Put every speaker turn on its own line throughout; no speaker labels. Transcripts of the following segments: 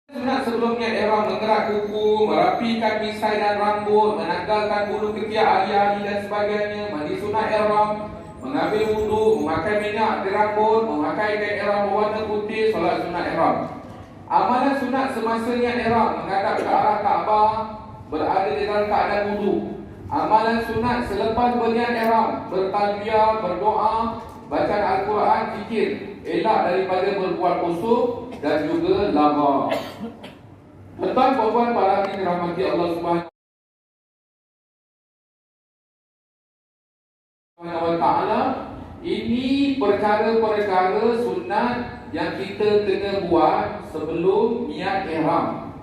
Sunat sebelumnya ihram mengerat kuku, merapikan misai dan rambut, menanggalkan bulu ketiak ali-ali dan sebagainya, mandi sunat ihram, mengambil wudu, memakai minyak di rambut, memakai kain ihram berwarna putih, solat sunat ihram. Amalan sunat semasa niat ihram, menghadap ke arah Kaabah, berada di dalam keadaan wudu. Amalan sunat selepas berniat ihram, bertalbiyah, berdoa, bacaan Al-Quran, zikir, elak daripada berbuat kosong dan juga lagha. Tuan-tuan dan puan para hadirin dirahmati Allah Subhanahu wa taala, ini perkara-perkara sunat yang kita kena buat sebelum niat ihram.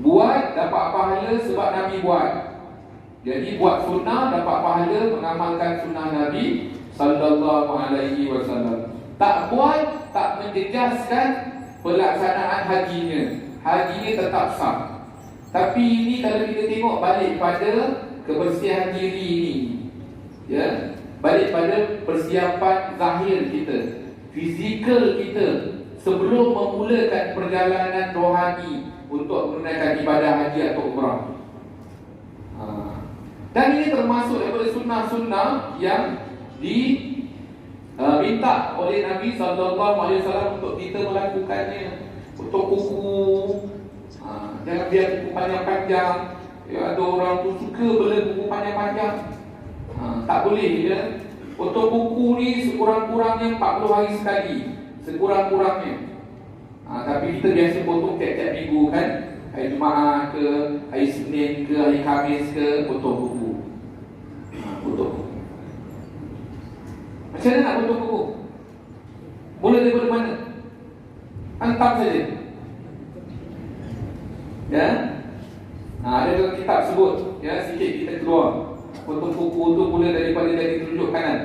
Buat dapat pahala sebab Nabi buat. Jadi buat sunnah dapat pahala mengamalkan sunnah Nabi sallallahu alaihi wasallam. Tak buat tak menjejaskan pelaksanaan hajinya. Hajinya tetap sah. Tapi ini kalau kita tengok balik pada kebersihan diri ini, ya, balik pada persiapan zahir kita, fizikal kita sebelum memulakan perjalanan rohani untuk menunaikan ibadah haji atau umrah. Dan ini termasuk daripada sunnah-sunnah yang diminta oleh Nabi SAW untuk kita melakukannya. Untuk kuku, jangan biar kuku panjang-panjang. Ya, ada orang tu suka bela kuku panjang-panjang. Tak boleh, ya. Untuk kuku ni sekurang-kurangnya 40 hari sekali, sekurang-kurangnya. Tapi kita biasa potong tiap-tiap minggu kan. Hari Jumaat ke, hari Senin ke, hari Khamis ke, potong kuku. Potong kuku. Macam mana nak potong kuku? Mula daripada mana? Hantam saja. Ya. Ada dalam kitab sebut, ya, sikit kita keluar. Potong kuku tu mula daripada jari telunjuk kanan.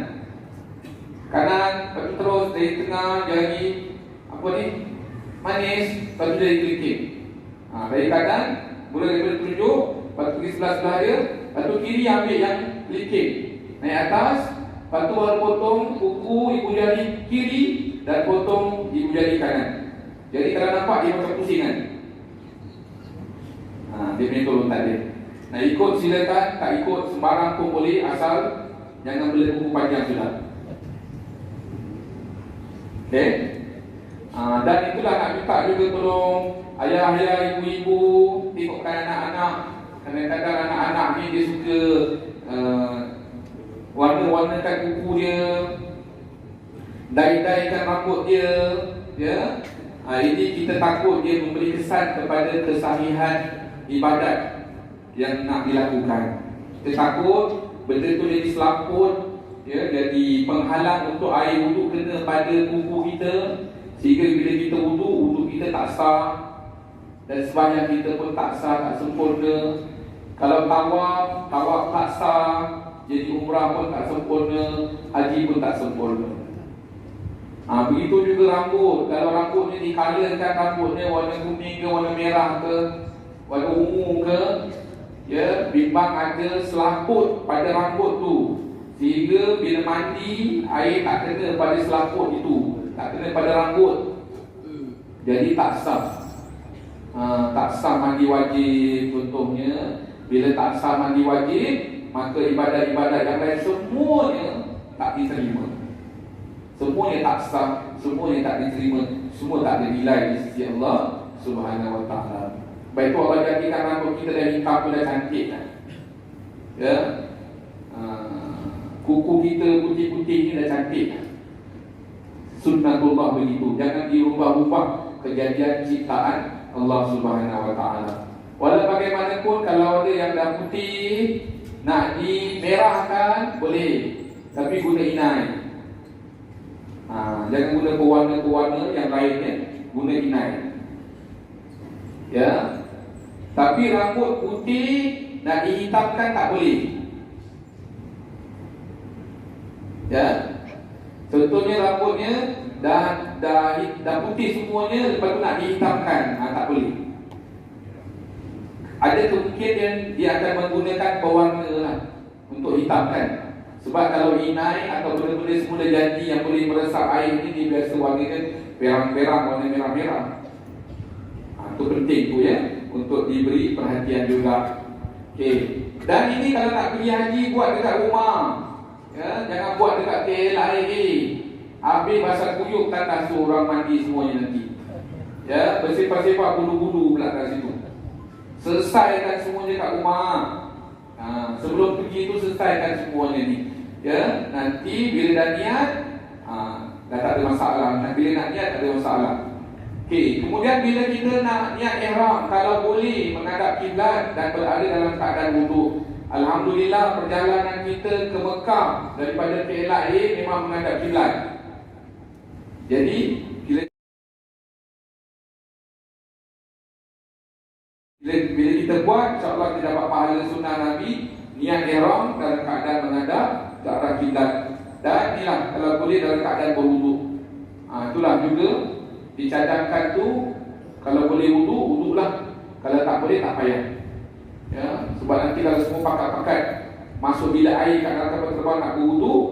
Kanan, lepas terus dari tengah jari apa ni? Manis, lepas tu jari kelingking. Dari kanan, mula daripada telunjuk, lepas tu pergi sebelah-sebelah dia, lepas tu kiri ambil yang kelingking, naik atas, lepas tu baru potong kuku ibu jari kiri dan potong ibu jari kanan. Jadi kalau nampak dia macam pusing kan? Dia punya turutan dia. Nak ikut silakan, tak ikut sembarang pun boleh, asal jangan bela kuku panjang sudah. Okay? Dan itulah nak minta juga tolong ayah-ayah, ibu-ibu, tengokkan anak-anak. Kadang-kadang anak-anak ni dia suka warna-warnakan kuku dia, dai-daikan rambut dia, ya. Ini kita takut dia memberi kesan kepada kesahihan ibadat yang nak dilakukan. Kita takut benda tu jadi selaput, ya, jadi penghalang untuk air wudu kena pada kuku kita, sehingga bila kita wudu kita tak sah, dan sembahyang kita pun tak sah, tak sempurna. Kalau tawaf tak sah, jadi umrah pun tak sempurna, haji pun tak sempurna. Begitu juga rambut. Kalau rambutnya dikalakan, rambutnya warna kuning ke, warna merah ke, warna ungu ke, ya, bimbang ada selaput pada rambut tu, sehingga bila mandi air tak kena pada selaput itu, tak kena pada rambut, jadi tak sah. Tak sah mandi wajib contohnya. Bila tak sah mandi wajib, maka ibadat-ibadat yang lain semuanya tak diterima. Semuanya tak sah, semuanya tak diterima, semua tak ada nilai di sisi Allah Subhanahu wa taala. Baik tu Allah jadikan rambut kita dah hitam pun dah cantik kan? Ya. Kuku kita putih-putih ni dah cantik kan? Sunnatullah begitu. Jangan dirubah-ubah kejadian ciptaan Allah Subhanahu wa taala. Walau bagaimanapun kalau ada yang dah putih nak dimerahkan boleh, tapi guna inai. Jangan guna pewarna-pewarna yang lainnya, guna inai. Ya. Tapi rambut putih nak dihitamkan tak boleh. Ya. Contohnya rambutnya dah putih semuanya, lepas tu nak dihitamkan, tak boleh. Ada kemungkinan dia akan menggunakan pewarna lah untuk hitamkan. Sebab kalau inai atau benda-benda semula jadi yang boleh meresap air ni, dia biasa warnakan perang-perang warna merah-merah. Itu penting tu ya, untuk diberi perhatian juga. Okey. Dan ini kalau nak pergi haji, buat dekat rumah. Ya, jangan buat dekat KLIA. Habis basah kuyup tandas tu orang mandi semuanya nanti. Ya, bersepah-sepah bulu-bulu pula kat situ. Selesaikan semuanya kat rumah. Sebelum pergi tu selesaikan semuanya ni. Ya, nanti bila dah niat, dah tak ada masalah. Bila nak niat tak ada masalah. Okey, kemudian bila kita nak niat ihram, kalau boleh menghadap kiblat dan berada dalam keadaan wuduk. Alhamdulillah perjalanan kita ke Mekah daripada KLIA memang menghadap kiblat. Jadi bila kita buat, insya-Allah kita dapat pahala sunnah Nabi, niat ihram dalam keadaan menghadap ke arah kiblat. Dan inilah kalau boleh dalam keadaan berwuduk. Itulah juga dicadangkan tu, kalau boleh wuduklah. Kalau tak boleh tak payah. Ya, sebab nanti kalau semua pakat-pakat masuk bilik air kat dalam kapal terbang nak berwuduk,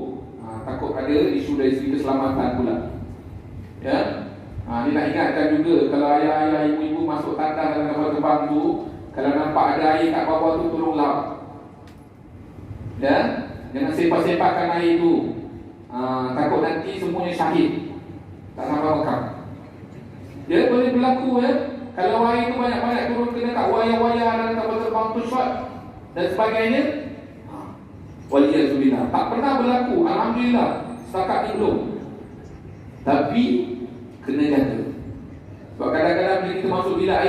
takut ada isu dari segi keselamatan pula. Ya. Ini nak ingatkan juga, kalau ayah-ayah, ibu-ibu masuk tandas dalam kapal terbang tu, kalau nampak ada air kat bawah tu, tolong lap. Ya, jangan sepak-sepakkan air tu. Takut nanti semuanya syahid, tak sampai Mekah. Dia boleh berlaku ya. Kalau air tu banyak-banyak turun kena kat wayar-wayar dalam kapal terbang tu, shot dan sebagainya, waliyahzubillah. Tak pernah berlaku, alhamdulillah, setakat ni belum. Tapi kena jaga. Sebab kadang-kadang bila kita masuk bilik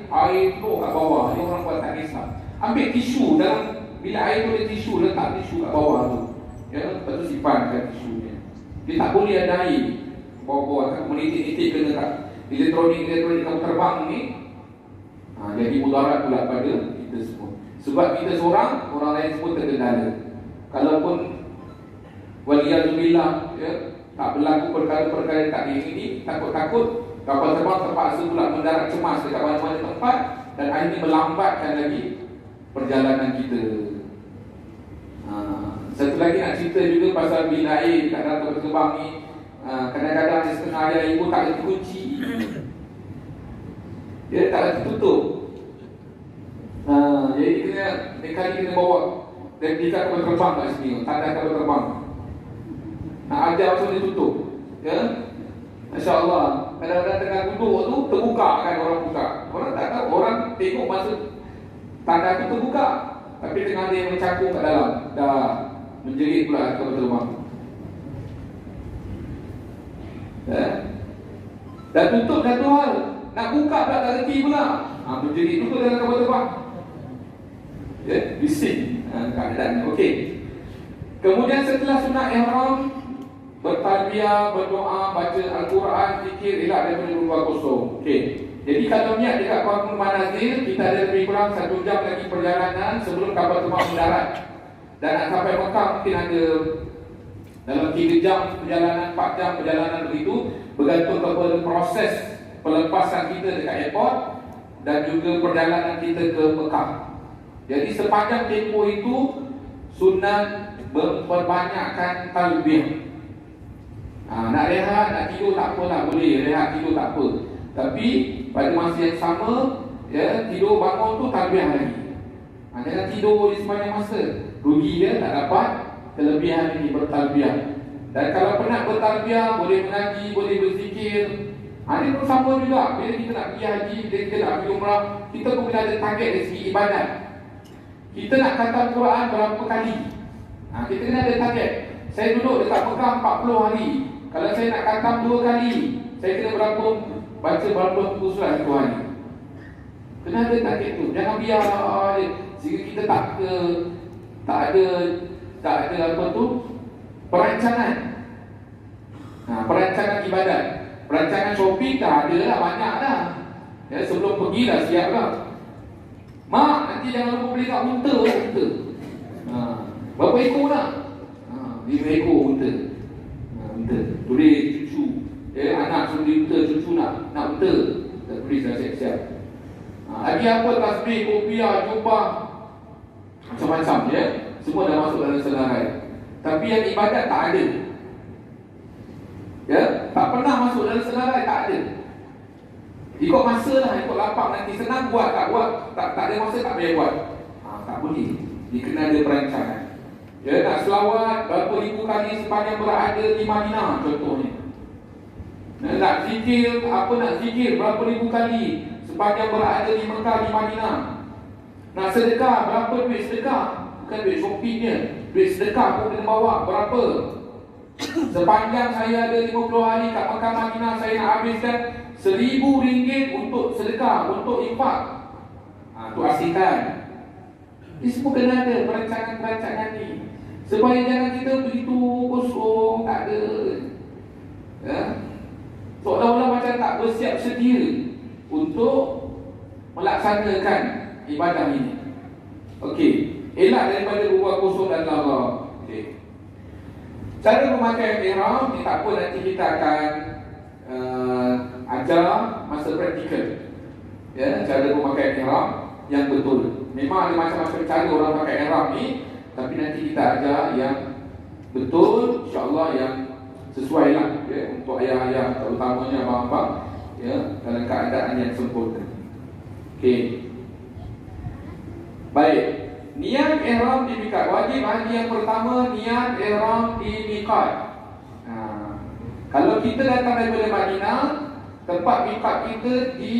air tu kat bawah, ni orang buat tak kisah. Ambil tisu dalam bilik air tu, ada tisu, letak tisu kat bawah tu. Ya, lepas tu simpankan tisunya. Dia tak boleh ada air bawah-bawah, kan menitik-nitik kena kat elektronik kamu terbang ni. Jadi mudarat pula pada kita semua. Sebab kita seorang, orang lain semua terkendala. Kalaupun waliyahzubillah ya, tak berlaku perkara-perkara yang tak diingini, takut-takut kapal terbang terpaksa pula mendarat cemas dekat mana-mana tempat, dan akhirnya melambatkan lagi perjalanan kita. Satu lagi nak cerita juga pasal bilik air dekat dalam kapal terbang ni. Kadang-kadang setengah ayah ibu tak ada kunci, dia tak ada tutup. Jadi kena bawa replika kapal terbang kat sini, tanda kapal terbang. Nak ajar macam dia tutup. Ya, Masya Allah. Kadang-kadang tengah duduk tu terbuka kan, orang buka. Orang tak tahu, orang tengok masa tanda tu terbuka, tapi tengah dia mencakung kat dalam, dah menjerit pula kapal terbang. Ya. Dan tutup satu hal, nak buka pula tak reti pula. Menjerit tutup dalam kapal terbang. Ya, bising keadaan. Okey. Kemudian setelah sunat ihram, bertalbiyah, berdoa, baca Al-Quran, zikir, elak daripada lupa kosong. Okey. Jadi kalau niat dekat Kampung Manazil, kita ada lebih kurang 1 jam lagi perjalanan sebelum kapal terbang mendarat. Dan nak sampai Mekah mungkin ada dalam 3 jam perjalanan, 4 jam perjalanan begitu, bergantung kepada proses pelepasan kita dekat airport dan juga perjalanan kita ke Mekah. Jadi sepanjang tempoh itu sunat memperbanyakkan talbiyah. Nak rehat, nak tidur tak apa, tak boleh. Rehat, tidur tak apa. Tapi pada masa yang sama, ya, tidur bangun tu talbiyah lagi. Jangan tidur di sepanjang masa, rugi dia, tak dapat kelebihan ini bertalbiyah. Dan kalau penat bertalbiyah, boleh mengaji, boleh berzikir. Ini pun sama juga. Bila kita nak pergi haji, bila kita nak pergi umrah, kita pun kena ada target dari segi ibadat. Kita nak khatam Quran berapa kali? Kita kena ada target. Saya duduk dekat Mekah 40 hari. Kalau saya nak khatam 2 kali, saya kena baca berapa buku surat 1 hari. Kena ada target tu. Jangan biar sehingga kita tak ada apa tu, perancangan. Perancangan ibadat. Perancangan shopping dah ada lah, banyak dah. Ya, sebelum pergi dah siap lah. Mak, nanti jangan lupa beli kat unta. Berapa ekor nak? 5 ekor unta. Unta. Tulis cucu. Anak suruh beli unta, cucu nak unta. Dah tulis dah siap-siap. Lagi apa, tasbih, kopiah, jubah, macam-macam ya. Semua dah masuk dalam senarai. Tapi yang ibadat tak ada. Ya, tak pernah masuk dalam senarai, tak ada. Ikut masa lah, ikut lapang, nanti senang buat, tak buat, tak ada masa tak boleh buat. Tak boleh. Dia kena ada perancangan. Ya, nak selawat berapa ribu kali sepanjang berada di Madinah contohnya. Nak zikir, nak zikir berapa ribu kali sepanjang berada di Mekah, di Madinah. Nak sedekah, berapa duit sedekah? Bukan duit shopping dia, duit sedekah pun kena bawa berapa. Sepanjang saya ada 50 hari kat Mekah, Madinah, saya nak habiskan RM1,000 untuk sedekah, untuk infak. Tu asingkan. Ini semua kena ada perancangan-perancangan ni, supaya jangan kita begitu kosong, tak ada. Ya? Seolah-olah macam tak bersiap sedia untuk melaksanakan ibadah ini. Okey, elak daripada berbuat kosong dan lara. Okey. Cara memakai ihram ni tak apa, nanti kita akan ajar masa praktikal. Ya, cara memakai ihram yang betul. Memang ada macam-macam cara orang pakai ihram ni, tapi nanti kita ajar yang betul, insya-Allah, yang sesuai lah, ya, untuk ayah-ayah, terutamanya abang-abang, ya, dalam keadaan yang sempurna. Okey. Baik. Niat ihram di miqat. Wajib haji yang pertama, niat ihram di miqat. Kalau kita datang daripada Madinah, tempat miqat kita di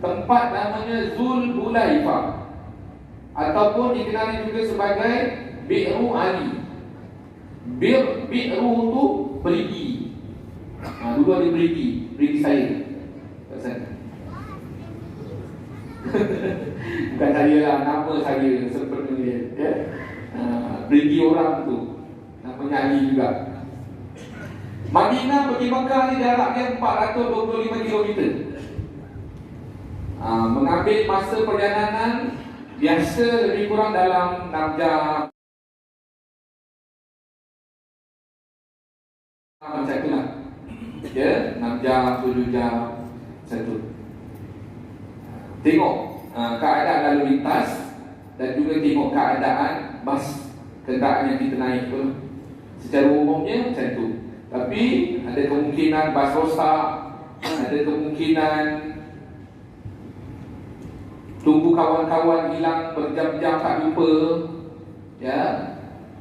tempat namanya Zulhulaifah, ataupun dikenali juga sebagai Bi'ru Ali. Bi'ru tu perigi. Dulu ada perigi saya kat sana. Bukan saya lah, nama saya sebenarnya, ya. Perigi orang tu, namanya Ali juga. Madinah pergi Mekah ni jaraknya 425 km. Mengambil masa perjalanan biasa lebih kurang dalam 6 jam. Macam tu lah, ya, 6 jam, 7 jam, satu. Tengok keadaan lalu lintas dan juga tengok keadaan bas kenderaan yang kita naik tu. Secara umumnya macam tu. Tapi ada kemungkinan bas rosak, ada kemungkinan tunggu kawan-kawan hilang berjam-jam tak jumpa, ya.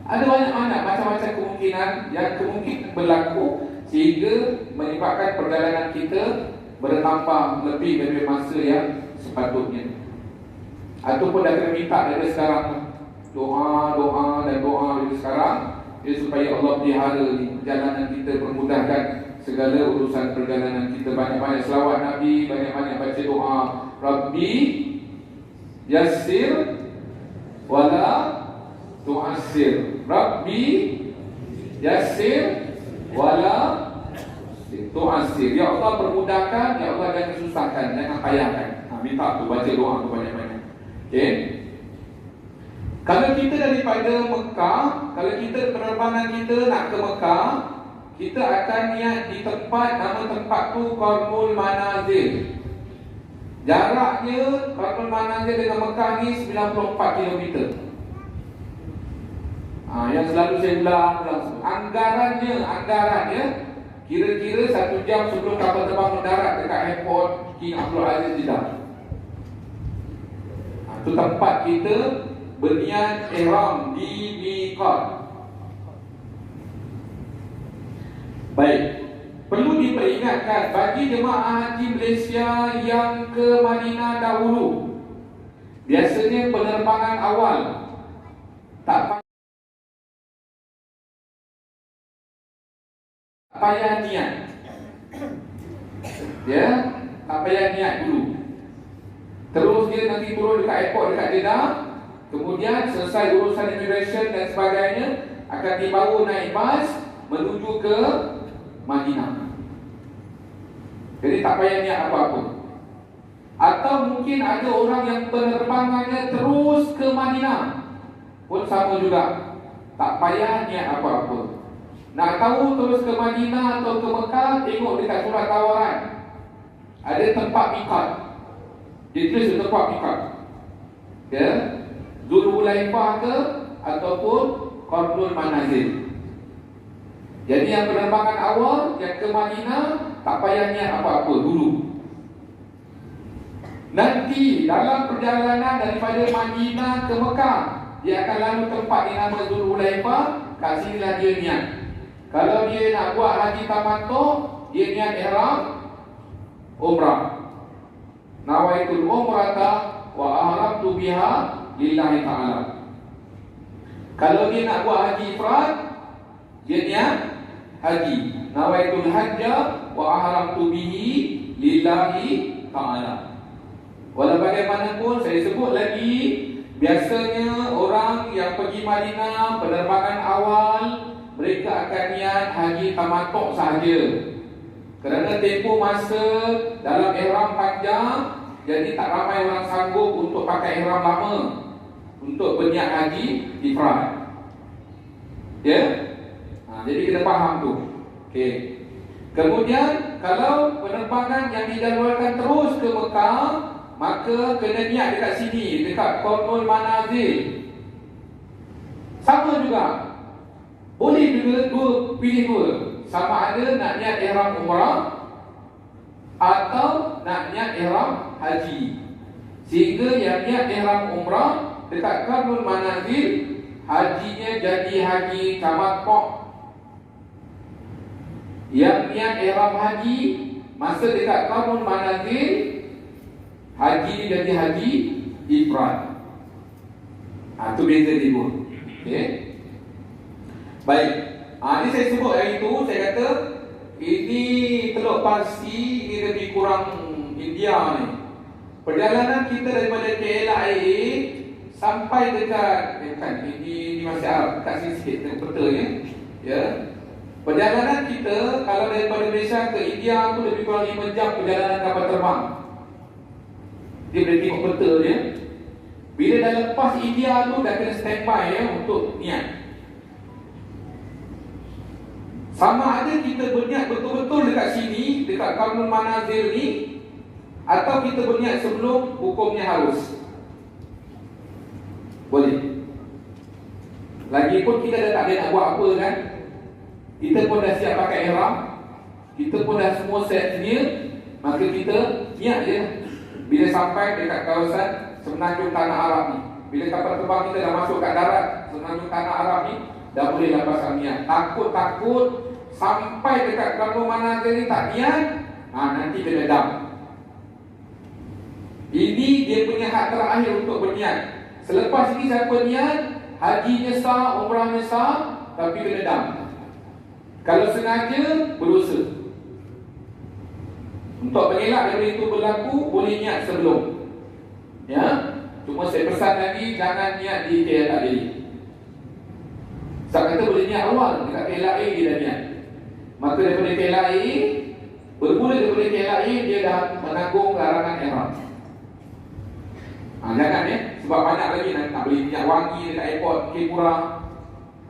Ada banyak-banyak macam-macam kemungkinan yang kemungkinan berlaku sehingga menyebabkan perjalanan kita bertambah lebih dari masa yang sepatutnya. Ataupun dah kena minta dari sekarang, doa dari sekarang, ya, supaya Allah pelihara perjalanan kita, permudahkan segala urusan perjalanan kita. Banyak-banyak selawat Nabi, banyak-banyak baca doa. Rabbi yassir wala tu'assir. Rabbi yassir wala tu'assir. Ya Allah permudahkan, ya Allah jangan susahkan, jangan payahkan. Minta tu, baca doa tu banyak-banyak. Okey. Kalau kita daripada Mekah, kalau kita penerbangan kita nak ke Mekah, kita akan niat di tempat, nama tempat tu Qarnul Manazil. Jaraknya Qarnul Manazil dengan Mekah ni 94 km. Yang selalu saya ulang. Anggarannya kira-kira 1 jam sebelum kapal terbang mendarat dekat airport King Abdul Aziz Jeddah. Itu tempat kita berniat ihram di miqat. Baik, perlu diperingatkan bagi jemaah haji Malaysia yang ke Madinah dahulu, biasanya penerbangan awal tak payah niat, ya, tak payah niat dulu. Terus dia nanti turun dekat airport dekat Jeddah, kemudian selesai urusan immigration dan sebagainya, akan dibawa naik bas menuju ke Madinah. Jadi tak payah niat apa-apa. Atau mungkin ada orang yang penerbangannya terus ke Madinah, pun sama juga, tak payah niat apa-apa. Nak tahu terus ke Madinah atau ke Mekah, tengok dekat surat tawaran, ada tempat miqat. Dia tulis tempat miqat, ya, Zulhulaifah ke ataupun Qarnul Manazil. Jadi yang penerbangan awal yang ke Madinah tak payah niat apa-apa dulu. Nanti dalam perjalanan daripada Madinah ke Mekah, dia akan lalu tempat yang nama Zulhulaifah. Kat sinilah dia niat. Kalau dia nak buat haji tamattu', dia niat ihram umrah. Nawaitul umrata wa ahramtu biha lillahi ta'ala. Kalau dia nak buat haji ifrad, dia niat haji. Nawaitul hajja wa ahramtu bihi lillahi ta'ala. Walau bagaimanapun, saya sebut lagi, biasanya orang yang pergi Madinah penerbangan awal, mereka akan niat haji tamattu' sahaja. Kerana tempoh masa dalam ihram panjang, jadi tak ramai orang sanggup untuk pakai ihram lama untuk berniat haji ifrad. Ya? Jadi kita faham tu. Okey. Kemudian kalau penerbangan yang dijadualkan terus ke Mekah, maka kena niat dekat sini, dekat Qarnul Manazil. Sama juga. Boleh juga pilih dua. Sama ada nak niat ihram umrah atau nak niat ihram haji. Sehingga yang niat ihram umrah dekat Qarnul Manazil, hajinya jadi haji tamattu'. Yang niat ihram haji masa dekat Qarnul Manazil, haji ni jadi haji ifrad. Itu beza dia pun. Okay. Baik. Ini saya sebut hari itu, saya kata ini Teluk Parsi, ini lebih kurang India ni. Perjalanan kita daripada KLIA sampai dekat ini masih Arab, dekat sini sikit tengok peta ni. Ya. Perjalanan kita kalau daripada Malaysia ke India tu lebih kurang 5 jam perjalanan kapal terbang. Dia boleh tengok peta dia. Bila dah lepas India tu, dah kena standby ya, untuk niat. Sama ada kita berniat betul-betul dekat sini, dekat Qarnul Manazil ni, atau kita berniat sebelum, hukumnya harus. Boleh. Lagipun kita dah tak ada nak buat apa kan. Kita pun dah siap pakai ihram, kita pun dah semua set sedia, maka kita niat je. Bila sampai dekat kawasan Semenanjung Tanah Arab ni, bila kapal terbang kita dah masuk kat darat Semenanjung Tanah Arab ni, dah boleh lapaskan niat. Takut-takut sampai dekat Qarnul Manazil ni tak niat, nanti kena dam. Ini dia punya hak terakhir untuk berniat. Selepas ini siapa niat, hajinya sah, umrahnya sah, tapi kena dam. Kalau sengaja, berdosa. Untuk mengelak daripada itu berlaku, boleh niat sebelum. Ya, cuma saya pesan lagi, jangan niat di KLIA. Saya kata boleh niat awal, dekat KLIA dia dah niat. Maka daripada KLIA, bermula daripada KLIA, dia dah menanggung larangan ihram. Jangan ya, sebab banyak lagi nak beli minyak wangi dekat airport Kepura.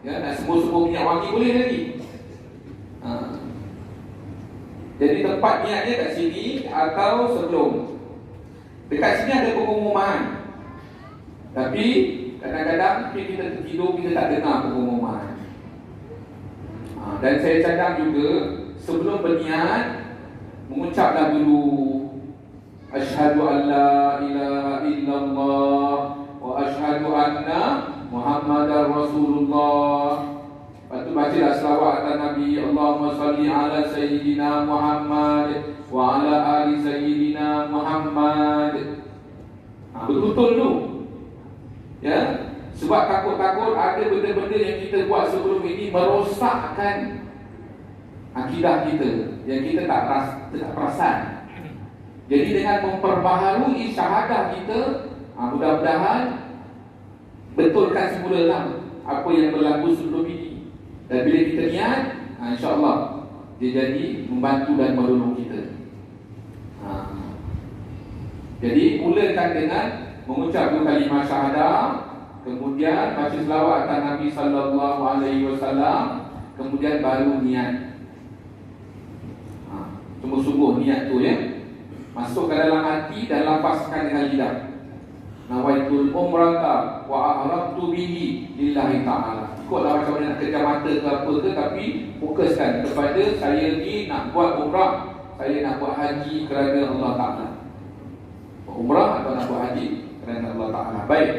Ya, nak semua-semua minyak wangi boleh lagi. Jadi tempat niatnya kat sini atau sebelum. Dekat sini ada pengumuman, tapi kadang-kadang kita tertidur, kita tak dengar pengumuman. Dan saya cadang juga, sebelum berniat, mengucaplah dulu Asyhadu an la ilaha illallah wa asyhadu anna Muhammadar Rasulullah. Lepas tu bacalah selawat atas Nabi. Allahumma salli ala Sayyidina Muhammad wa ala ali Sayyidina Muhammad. Betul-betul tu. Ya. Sebab takut-takut ada benda-benda yang kita buat sebelum ini merosakkan akidah kita, yang kita tak perasan. Jadi dengan memperbaharui syahadah kita, mudah-mudahan betulkan semula apa yang berlaku sebelum ini. Dan bila kita niat, insya-Allah dia jadi membantu dan menolong kita. Jadi mulakan dengan mengucap kalimah syahadah, kemudian baca selawat atas Nabi sallallahu alaihi wasallam, kemudian baru niat. Sungguh-sungguh niat tu ya. Masuk ke dalam hati dan lapaskan dengan lidah. nawaitul umrata wa ahramtu bihi lillahi ta'ala. Ikutlah macam mana nak kerja mata ke apa ke, tapi fokuskan kepada saya ni nak buat umrah, saya nak buat haji kerana Allah Ta'ala. Umrah atau nak buat haji kerana Allah Ta'ala. Baik.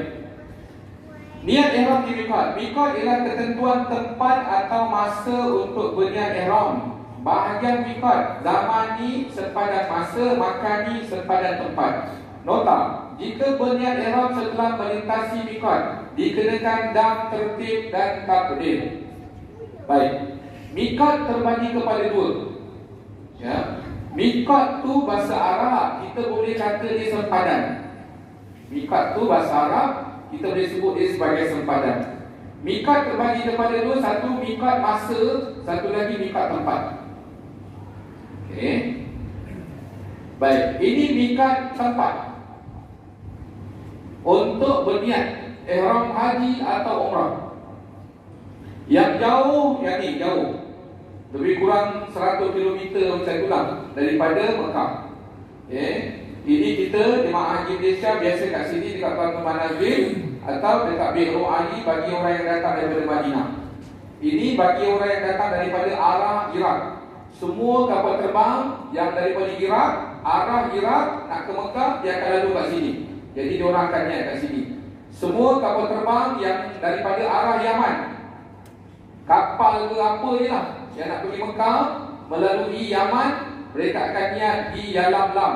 Niat ihram di miqat. Miqat ialah ketentuan tempat atau masa untuk berniat ihram. Bahagian miqat, zaman ni sepadan masa, makan ni sepadan tempat. Nota, jika berniat ihram setelah melintasi miqat, dikenakan dam, tertib dan takdir. Baik. Miqat terbagi kepada dua. Ya. Miqat tu bahasa Arab, kita boleh kata dia sempadan. Miqat tu bahasa Arab, kita boleh sebut dia sebagai sempadan. Miqat terbagi kepada dua, satu miqat masa, satu lagi miqat tempat. Okey. Baik, ini miqat tempat. Untuk berniat ihram haji atau umrah. Yang jauh, yang ni jauh, lebih kurang 100 km macam itulah daripada Mekah. Okay. Ini kita jemaah haji Malaysia biasa kat sini dekat Kampung Manazil atau dekat Bi'ru Ali bagi orang yang datang daripada Madinah. Ini bagi orang yang datang daripada arah Iraq. Semua kapal terbang yang daripada Iraq, arah Iraq nak ke Mekah, dia akan lalu kat sini. Jadi diorang akan niat kat sini. Semua kapal terbang yang daripada arah Yaman, kapal ke apa je lah, yang nak pergi Mekah melalui Yaman, mereka akan niat di Yalamlam.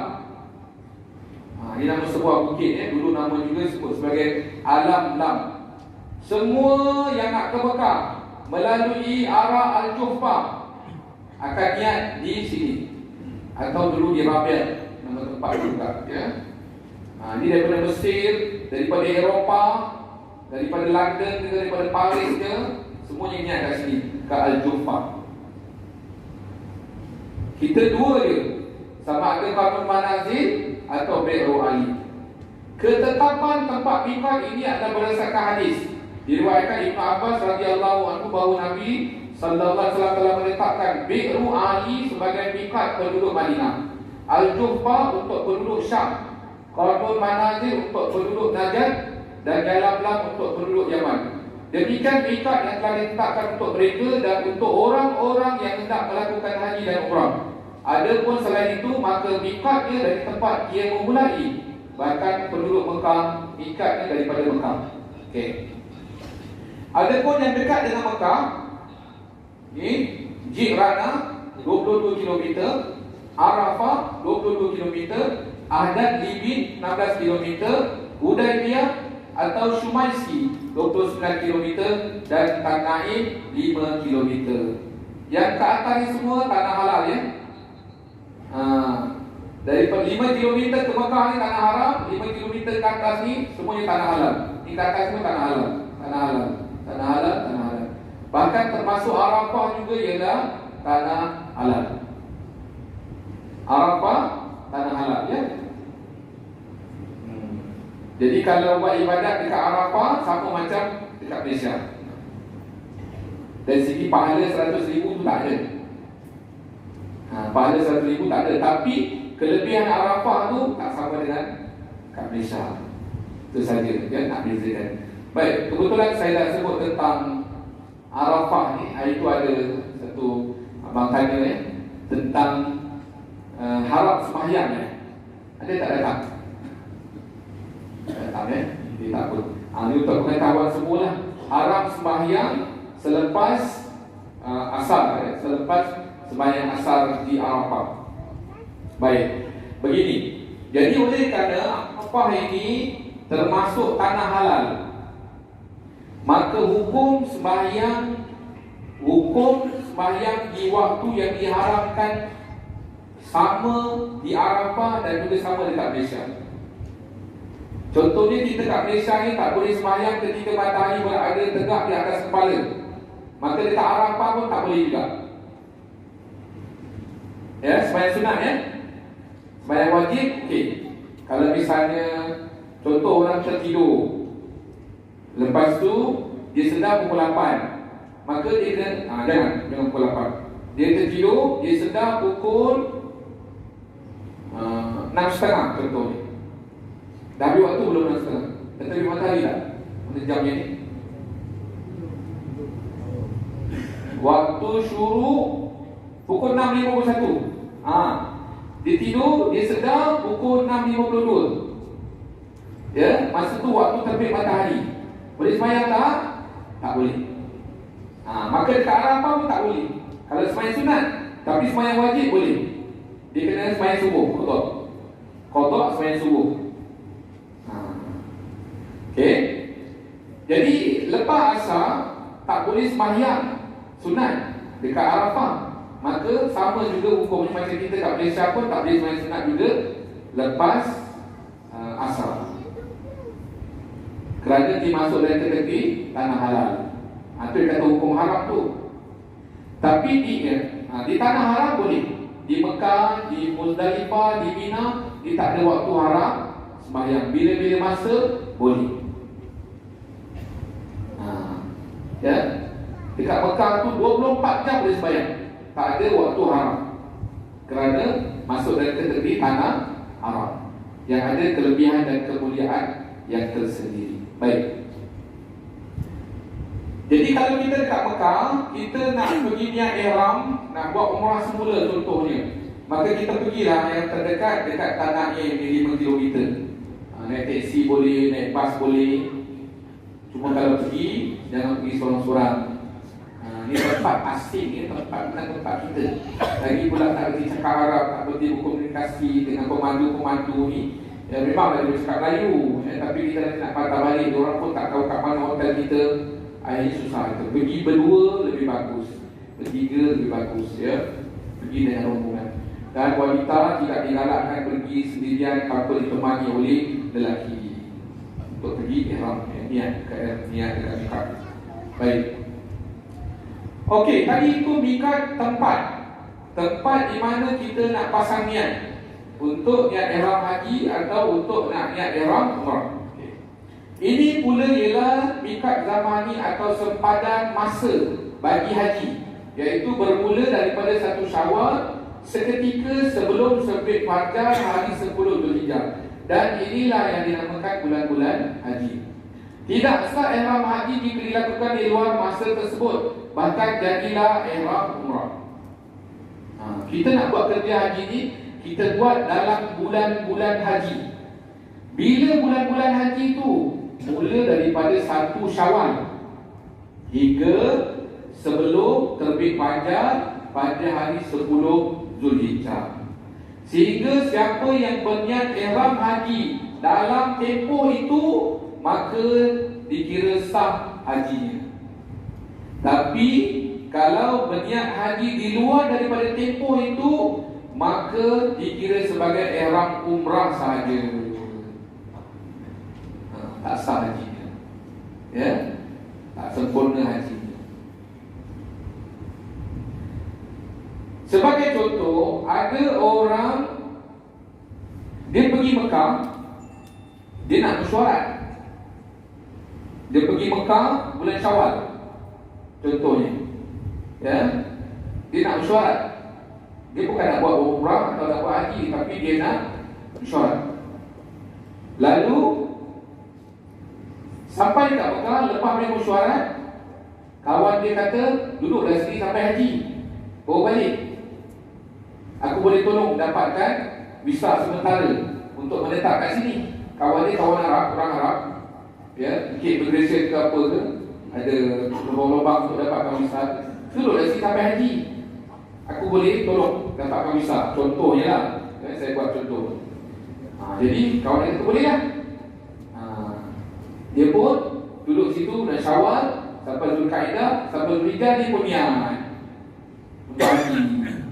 Ini nama sebuah bukit ya. Dulu nama juga sebut sebagai Alam-Lam. Semua yang nak ke Mekah melalui arah Al-Juhfa akan niat di sini. Atau dulu di Rabiat, nama tempat juga ya. Ini daripada Mesir, daripada Eropah, daripada London ke, daripada Paris ke, semuanya niat kat sini, ke Al-Juhfa. Kita dua je, sama ada Kampung Manazil atau Bi'ru Ali. Ketetapan tempat miqat ini adalah berdasarkan hadis. Diriwayatkan Ibnu Abbas radhiyallahu anhu bahawa Nabi sallallahu alaihi wasallam telah menetapkan Bi'ru Ali sebagai miqat penduduk Madinah, Al-Juhfa untuk penduduk Syam, Kampung Manazil untuk penduduk Najd, dan Yalamlam untuk penduduk Yaman. Demikian miqat yang telah ditetapkan untuk mereka dan untuk orang-orang yang hendak melakukan haji dan umrah. Adapun selain itu, maka miqatnya dari tempat ia memulai. Bahkan penduduk Mekah, miqatnya daripada Mekah. Okey. Adapun yang dekat dengan Mekah, ni Jirana 22 km, Arafah 22 km, Ahdad Libin 16 km, Hudaybiyah atau Shumaisi 29 km dan Tanaim 5 km. Yang ke atas ni semua tanah halal ya. Daripada 5 km ke Mekah ni tanah haram, 5 km ke atas ni semuanya tanah halal. Di atas semua tanah halal. Tanah halal, tanah halal, tanah halal. Bahkan termasuk Arafah juga ialah tanah halal. Arafah tanah halal ya. Jadi kalau buat ibadat dekat Arafah sama macam dekat Malaysia. Dari segi pahala 100,000 tu tak ada. Pahala 100,000 tak ada. Tapi kelebihan Arafah tu tak sama dengan kat Malaysia. Itu saja ya, nak bezakan. Baik, kebetulan saya dah sebut tentang Arafah ni. Hari tu ada satu abang tanya ya, tentang harap sembahyang ya. Ada tak datang? Tak ya? Dia tak pun. Ini untuk pengetahuan semualah. Harap sembahyang selepas asar ya, selepas sembahyang asar di Arafah. Baik, begini. Jadi oleh kerana Arafah ini termasuk tanah halal, maka hukum sembahyang di waktu yang diharamkan sama di Arafah dan juga sama dekat Malaysia. Contohnya kita kat Malaysia ni tak boleh sembahyang ketika matahari berada tegak di atas kepala, maka dekat Arafah pun tak boleh juga. Ya, sembahyang sunat ya. Sembahyang wajib, okey. Kalau misalnya contoh orang tertidur, lepas tu dia sedar pukul 8, maka dia kena jangan pukul 8. Dia tertidur, dia sedar pukul 6.30 contohnya. Dah habis waktu belum 6:30? Dah terbit matahari tak? Mana jamnya ni? Waktu syuruk pukul 6.51. Dia tidur, dia sedar pukul 6.52. Ya, masa tu waktu terbit matahari. Boleh sembahyang tak? Tak boleh. Maka dekat Arafah pun tak boleh. Kalau sembahyang sunat, tapi sembahyang wajib boleh. Dia kena sembahyang subuh, qada sembahyang subuh. Okey. Jadi lepas asar tak boleh sembahyang sunat dekat Arafah. Maka sama juga hukumnya macam kita tak boleh siapa tak boleh sembahyang sunat juga lepas asar. Kerana dia masuk dari negeri tanah halal. Itu dia kata hukum haram tu. Tapi di tanah haram boleh. Di Mekah, di Muzdalifah, di Mina, dia tak ada waktu haram sembahyang. Bila-bila masa boleh. Ya. Dekat Mekah tu 24 jam boleh sembahyang. Tak ada waktu haram. Kerana masuk dari negeri tanah haram. Yang ada kelebihan dan kemuliaan yang tersendiri. Baik. Jadi kalau kita dekat Mekah, kita nak pergi niat ihram, nak buat umrah semula contohnya, maka kita pergilah yang terdekat dekat tanahnya yang 5 km. Naik teksi boleh, naik bas boleh. Cuma kalau pergi, jangan pergi seorang-seorang. Ini tempat asing, tempat bukan tempat kita. Lagi pula tak berhenti cakap Arab, tak berhenti berkomunikasi dengan pemandu-pemandu ni. Ya, memang dia cakap Melayu, tapi kita nanti nak patah balik, orang pun tak tahu kat mana hotel kita. Akhirnya susah itu. Pergi berdua lebih bagus, bertiga lebih bagus, ya. Pergi dengan rombongan. Dan wanita tidak digalakkan pergi sendirian tanpa ditemani oleh lelaki untuk pergi ihram, niat dekat mikat. Baik. Okey, tadi itu mikat tempat di mana kita nak pasang niat untuk niat ihram haji atau untuk nak niat ihram umrah. Ini pula ialah mikat zamani atau sempadan masa bagi haji, iaitu bermula daripada 1 Syawal seketika sebelum terbit fajar hari 10 Zulhijjah. Dan inilah yang dinamakan bulan-bulan haji. Tidak sah ihram haji jika dilakukan di luar masa tersebut, bahkan jadilah ihram umrah. Kita nak buat kerja haji ni, kita buat dalam bulan-bulan haji. Bila bulan-bulan haji tu? Mula daripada 1 Syawal hingga sebelum terbit fajar pada hari 10 Zulhijjah. Sehingga siapa yang berniat ihram haji dalam tempoh itu, maka dikira sah hajinya. Tapi kalau berniat haji di luar daripada tempoh itu, maka dikira sebagai ihram umrah sahaja. Tak sah hajinya, ya, tak sempurna hajinya. Sebagai contoh, ada orang dia pergi Mekah, dia nak mesyuarat. Dia pergi Mekah bulan Syawal, contohnya, ya, dia nak mesyuarat. Dia bukan nak buat umrah atau nak buat haji, tapi dia nak mesyuarat. Lalu sampai dekat Mekah, lepas dia mesyuarat, kawan dia kata, duduk dah sini sampai haji, bawa balik. Aku boleh tolong dapatkan visa sementara untuk menetap kat sini. Kawan dia kawan Arab, orang Arab, ya, immigration ke apa ke, ada lubang-lubang untuk dapatkan visa. Duduk dah sini sampai haji, aku boleh tolong dapatkan visa. Contohnya lah, ya, saya buat contoh. Jadi kawan dia kata boleh lah. Dia pun duduk situ dan Syawal sampai Zulkaidah, sampai Zulhijjah, dia pun niat untuk haji.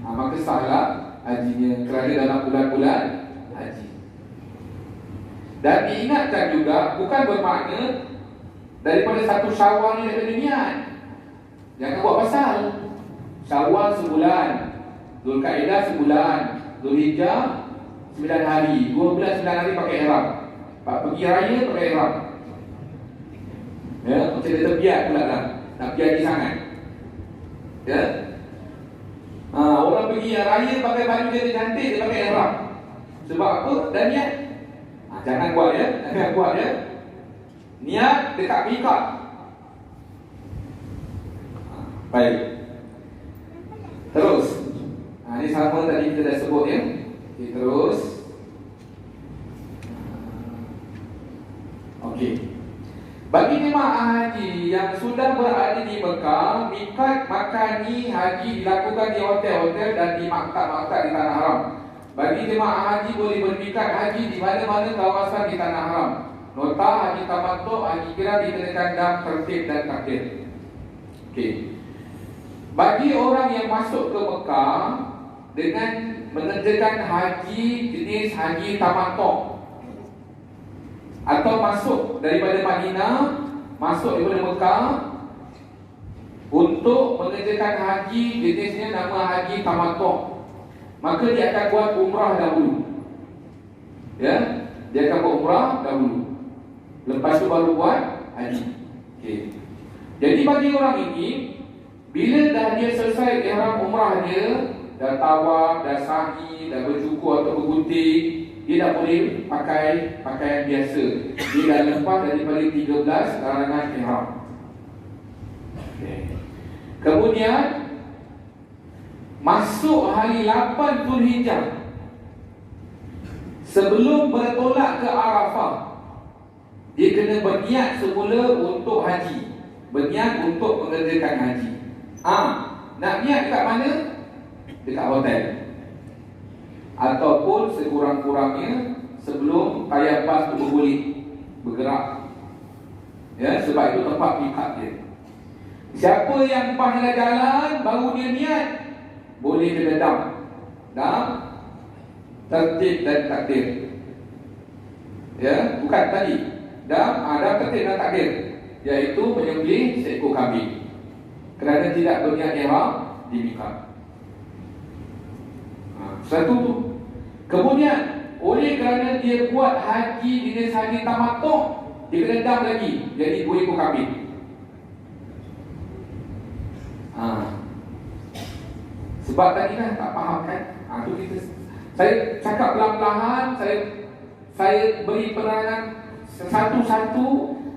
Maka sahlah hajinya kerana dalam bulan-bulan haji. Dan diingatkan juga, bukan bermakna daripada 1 Syawal ni dah kena niat. Jangan buat pasal. Syawal sebulan, Zulkaidah sebulan, Zulhijjah 9 hari, 2 bulan 9 hari pakai ihram. Pergi raya pakai ihram. Ya, macam dia terbiat pula lah, nak pergi haji sangat. Ya. Orang pergi raya pakai baju dia cantik, dia pakai ihram. Sebab apa? Dan niat. Jangan buat ya, jangan buat ya. Niat dekat mikot. Baik. Terus. Ini sama tadi kita dah sebut ya. Okay, terus. Okey. Bagi jemaah haji yang sudah berada di Mekah, mikot makani haji dilakukan di hotel-hotel dan di maktab-maktab di Tanah Haram. Bagi jemaah haji boleh bermikot haji di mana-mana kawasan di Tanah Haram. Nota haji tamattu, haji kira dikenakan dam, tertib dan takdir. Okey. Bagi orang yang masuk ke Mekah dengan mengerjakan haji jenis haji tamattu atau masuk daripada Madinah, masuk daripada Mekah untuk mengerjakan haji jenisnya nama haji tamattu, maka dia akan buat umrah dahulu. Ya, dia akan buat umrah dahulu. Lepas tu baru buat haji. Okey. Jadi bagi orang ini, bila dah dia selesai ihram umrah dia, dah tawaf, dah sa'i, dah bercukur atau bergunting, dia dah boleh pakai pakaian biasa. Dia dah lepas daripada 13 larangan ihram. Okay. Kemudian masuk hari 8 Zulhijjah, sebelum bertolak ke Arafah, dia kena berniat semula untuk haji, berniat untuk mengerjakan haji. Nak niat dekat mana? Dekat hotel, ataupun sekurang-kurangnya sebelum payah bas tu bergerak. Ya, sebab itu tempat mikat dia. Siapa yang pas jalan baru dia niat, boleh kena dam, tertib dan takdir. Ya, bukan tadi dam tertib dan takdir, iaitu menyembelih seekor kambing kerana tidak berniat ihram di mikat. Satu tu. Kemudian oleh kerana dia buat haji jenis haji tamattu, dia kena dam lagi, jadi 2 ekor kambing. Sebab tadi kan tak faham kan? Tu kita, saya cakap pelan-pelan, saya beri penerangan satu-satu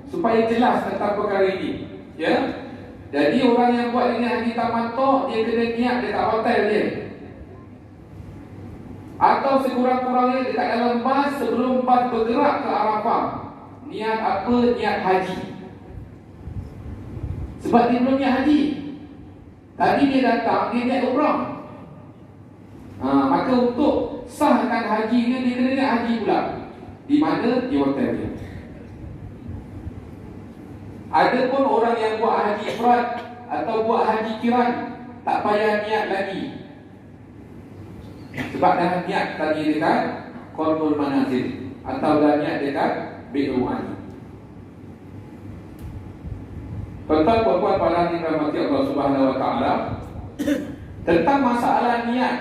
supaya jelas tentang perkara ini. Ya. Jadi orang yang buat ini haji tamattu, dia kena niat dekat hotel dia, atau sekurang-kurangnya dekat dalam bas sebelum bas bergerak ke Arafah. Niat apa? Niat haji. Sebab dia belum niat haji. Tadi dia datang, dia niat umrah. Maka untuk sahkan haji dia kena niat haji pula. Di mana? Di hotel dia. Ada pun orang yang buat haji ifrad atau buat haji kiran, tak payah niat lagi. Sebab dah niat tadi dekat Qardul Manazil atau dah niat dekat Bi'ru Ali. Tuan-tuan puan-puan para hadirin rahmati Allah Subhanahu wa taala, tentang masalah niat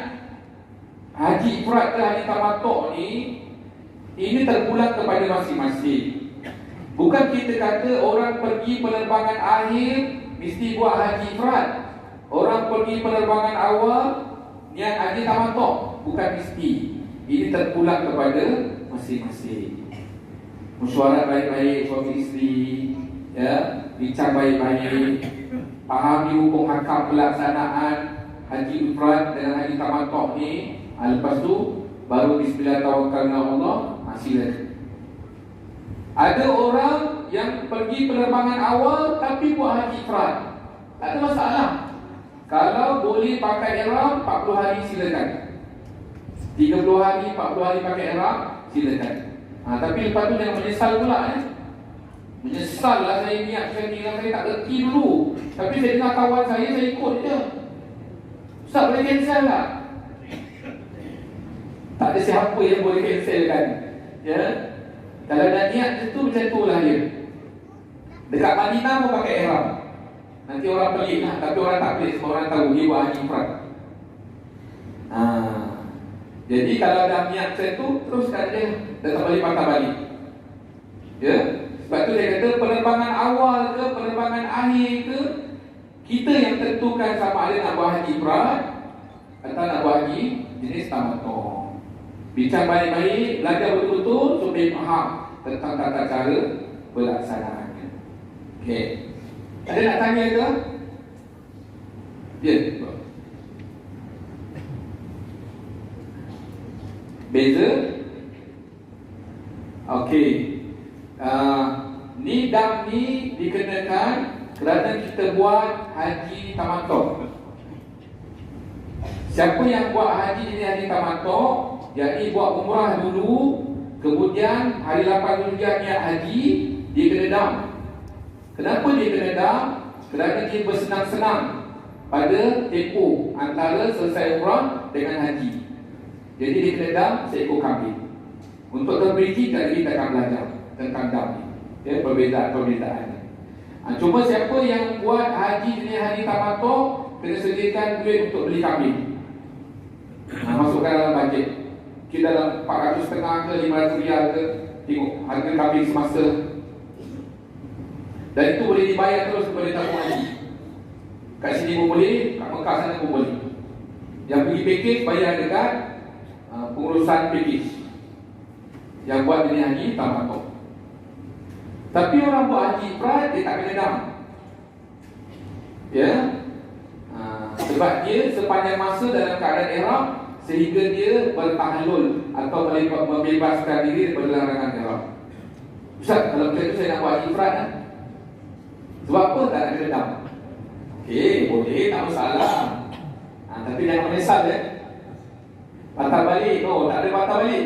haji ifrad ke haji tamattu ni, ini terpulang kepada masing-masing. Bukan kita kata orang pergi penerbangan akhir mesti buat haji ifrad, orang pergi penerbangan awal niat haji tamattu, bukan mesti. Ini terpulang kepada masing-masing. Mesyuarat baik-baik suami isteri, ya, bincang baik-baik, pahami hukum hakam pelaksanaan haji ifrad dengan haji tamattu ni. Lepas tu baru bismillah tawakkalna Allah, silakan. Ada orang yang pergi penerbangan awal tapi buat haji ifrad, tak ada masalah. Kalau boleh pakai ihram 40 hari silakan, 30 hari, 40 hari pakai ihram silakan. Tapi lepas tu jangan menyesal pula ya. Menyesal lah saya niat saya ni, saya tak reti dulu, tapi saya dengar kawan saya ikut je. Ustaz boleh cancel tak? Tak ada siapa yang boleh cancel kan. Ya. Kalau dah niat itu macam tu lah dia. Dekat Madinah pun pakai ihram. Nanti orang pelik lah, tapi orang tak pelik, semua orang tahu dia buat haji ifrad. Jadi kalau dah niat macam tu, teruskan dia, dah tak boleh patah balik. Ya. Sebab tu dia kata penerbangan awal ke penerbangan akhir ke, kita yang tentukan sama ada nak buat haji ifrad atau nak buat haji jenis tamattu. Bincang baik-baik, belajar betul-betul supaya faham tentang tata cara pelaksanaannya. Okey. Ada nak tanya ke? Ya. Beza? Okey. Ni dam ni dikenakan kerana kita buat haji tamattu. Siapa yang buat haji ini haji tamattu, yakni buat umrah dulu, kemudian hari 8 Zulhijjah niat haji, dia kena dam. Kenapa dia kena dam? Kerana dia bersenang-senang pada tempoh antara selesai umrah dengan haji. Jadi dia kena dam seekor kambing. Untuk terperinci kita akan belajar tentang dam ni, ya, perbezaan-perbezaan ni. Cuma siapa yang buat haji jenis haji tamattu kena sediakan duit untuk beli kambing. Masukkan dalam bajet. Kita dalam 450 ke 500 riyal ke, tengok harga kambing semasa. Dan itu boleh dibayar terus kepada tabung haji. Kat sini pun boleh, kat Mekah sana pun boleh. Yang pergi package bayar dekat pengurusan package yang buat jenis haji tamattu. Tapi orang buat haji ifrad dia tak kena dam. Ya. Sebab dia sepanjang masa dalam keadaan ihram sehingga dia bertahlul atau membebaskan diri daripada larangan ihram. Ustaz, kalau macam tu saya nak buat haji ifrad kan? Sebab apa tak nak kena dam? Okey, boleh, tak masalah. Tapi jangan menyesal batal balik. Tak ada batal balik.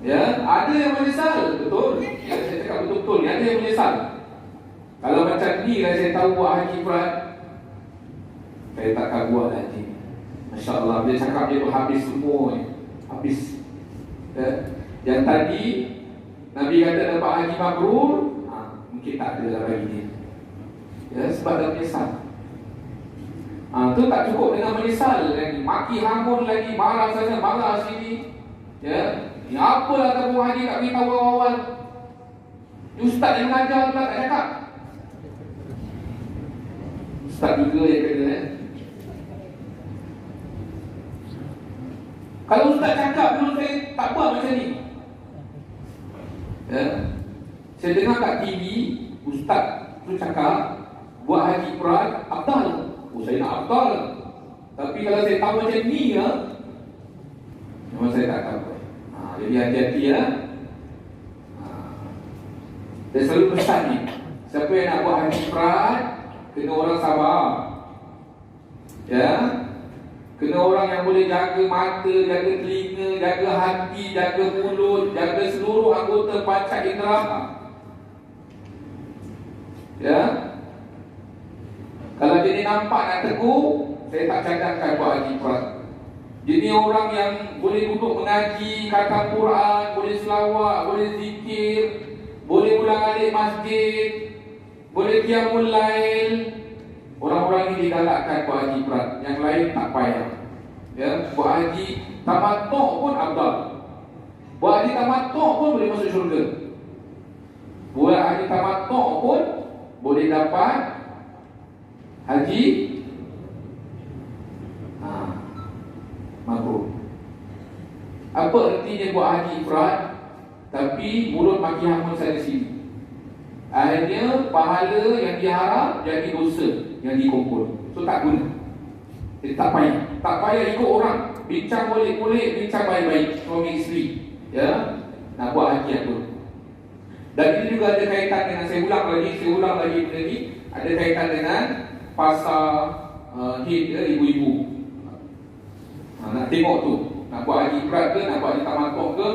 Ya, ada yang menyesal, betul. Ya, saya cakap betul-betul, ada yang menyesal. Kalau macam ni saya tahu buat haji ifrad, saya takkan buat haji. Masya-Allah, dia cakap dia habis semua. Habis. Ya. Yang tadi Nabi kata dapat haji mabrur, mungkin tak ada lah bagi dia. Ya, sebab dah menyesal. Tu tak cukup dengan menyesal lagi, maki hamun lagi, marah sana, marah sini. Ya. Ni apalah tabung haji tak beritahu awal-awal. Ustaz yang mengajar pula tak cakap. Ustaz juga yang kena. Kalau Ustaz cakap dulu saya tak buat macam ni. Ya. Saya dengar kat TV Ustaz tu cakap buat haji ifrad afdal. Saya nak afdal. Tapi kalau saya tahu macam ni ya, memang saya tak tahu. Jadi hati-hati ya. Saya selalu pesan ni, siapa yang nak buat haji ifrad kena orang sabar. Ya. Kena orang yang boleh jaga mata, jaga telinga, jaga hati, jaga mulut, jaga seluruh anggota panca indera. Ya. Kalau jadi nampak nak tegur, saya tak cadangkan buat haji ifrad. Jadi orang yang boleh duduk mengaji, khatam Quran, boleh selawat, boleh zikir, boleh ulang-alik masjid, boleh qiyamul lail, orang-orang ini digalakkan buat haji ifrad. Yang lain tak payah. Ya, buat haji tamattu pun afdal. Buat haji tamattu pun boleh masuk syurga. Buat haji tamattu pun boleh dapat haji mabrur. Apa artinya buat haji ifrad tapi mulut maki hamun sana sini? Akhirnya pahala yang diharap jadi dosa yang dikumpul. So tak guna. Jadi tak payah. Tak payah ikut orang. Bincang boleh-boleh, bincang baik-baik suami isteri. Ya, nak buat haji apa. Dan ini juga ada kaitan dengan, saya ulang lagi benda ni, ada kaitan dengan pasar hid ya, ibu-ibu. Nak tengok tu, nak buat haji ifrad ke, nak buat haji tamattu ke,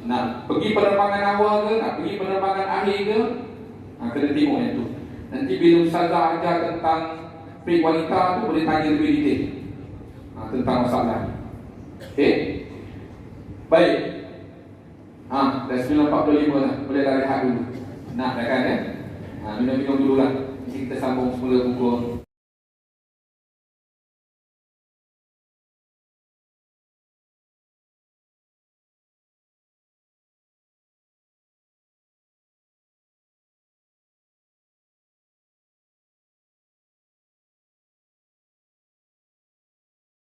nak pergi penerbangan awal ke, nak pergi penerbangan akhir ke, kena tengok yang tu. Nanti bila ustazah ajar tentang pek wanita tu, boleh tanya lebih detail tentang masalah ni. Okey? Baik. Dah 9.45 dah, boleh dah rehat dulu. Nak dah kan minum-minum dulu lah. Nanti kita sambung semula pukul